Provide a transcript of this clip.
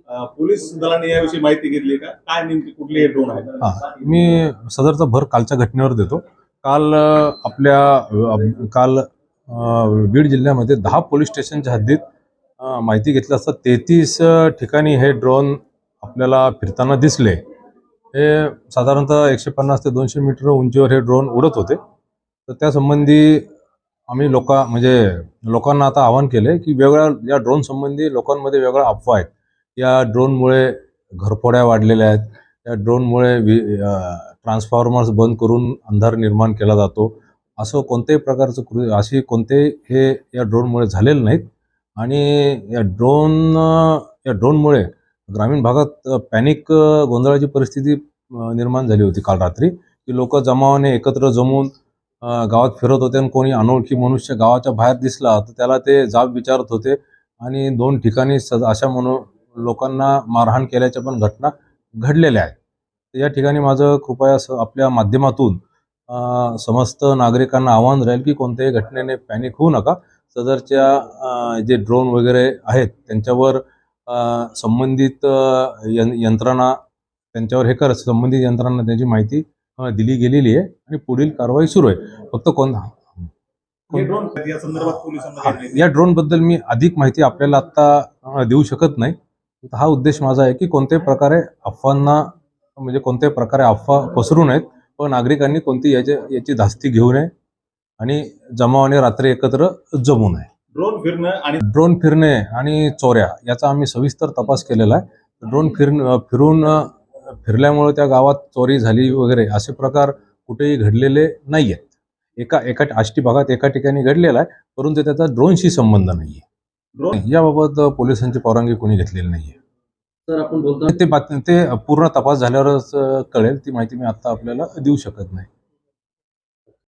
Police दलाने याविषयी माहिती घेतली का? काय नेमकी कुठले ड्रोन आहेत? मी सदरचा भर कालच्या घटनेवर देतो. काल बीड जिल्ह्यामध्ये 10 पोलीस स्टेशनच्या हद्दीत माहिती घेतली असता 33 ठिकाणी हे ड्रोन आपल्याला फिरताना दिसले. हे साधारणतः 150 ते 200 मीटर उंचीवर हे ड्रोन उडत होते. तर त्यासंबंधी आम्ही लोकांना आता आवाहन केले की या ड्रोन संबंधी लोकांमध्ये वेगळ्या अफवा आहेत. या ड्रोनमुळे घरफोड्या वाढलेल्या आहेत. या ड्रोनमुळे ट्रान्सफॉर्मर्स बंद करून अंधार निर्माण केला जातो. असं कोणत्याही प्रकारचं हे या ड्रोनमुळे झालेलं नाहीत. आणि या ड्रोनमुळे ग्रामीण भागात पॅनिक गोंधळाची परिस्थिती निर्माण झाली होती काल रात्री, की लोक जमावाने एकत्र जमून गावात फिरत होते आणि कोणी अनोळखी मनुष्य गावाच्या बाहेर दिसला तर त्याला ते जाब विचारत होते आणि 2 ठिकाणी अशा लोकांना मारहाण केल्याच्या पण घटना घडलेल्या आहेत. तर या ठिकाणी माझं कृपया आपल्या माध्यमातून समस्त नागरिकांना आवाहन राहील की कोणत्याही घटनेने पॅनिक होऊ नका. सदरच्या जे ड्रोन वगैरे आहेत त्यांच्यावर संबंधित यंत्रणा संबंधित यंत्रणांना त्याची माहिती दिली गेलेली आहे आणि पुढील कारवाई सुरू आहे. फक्त या संदर्भात पोलिसांना या ड्रोन बद्दल मी अधिक माहिती आपल्याला आता देऊ शकत नाही. हा उद्देश माझा आहे की कोणत्याही प्रकारे अफवा पसरू नयेत व नागरिकांनी याची धास्ती घेऊ नये आणि जमावाने रात्री एकत्र जमू नये. ड्रोन फिरणे आणि चोऱ्या याचा आम्ही सविस्तर तपास केलेला आहे. ड्रोन फिरल्यामुळे त्या गावात चोरी झाली वगैरे असे प्रकार कुठेही घडलेले नाही आहेत. एका आष्टी भागात एका ठिकाणी घडलेला आहे, परंतु त्याचा ड्रोनशी संबंध नाहीये. याबाबत पोलिसांची परवानगी कोणी घेतलेली नाहीये. सर, आपण बोलतो ते पूर्ण तपास झाल्यावरच कळेल. ती माहिती मी आता आपल्याला देऊ शकत नाही.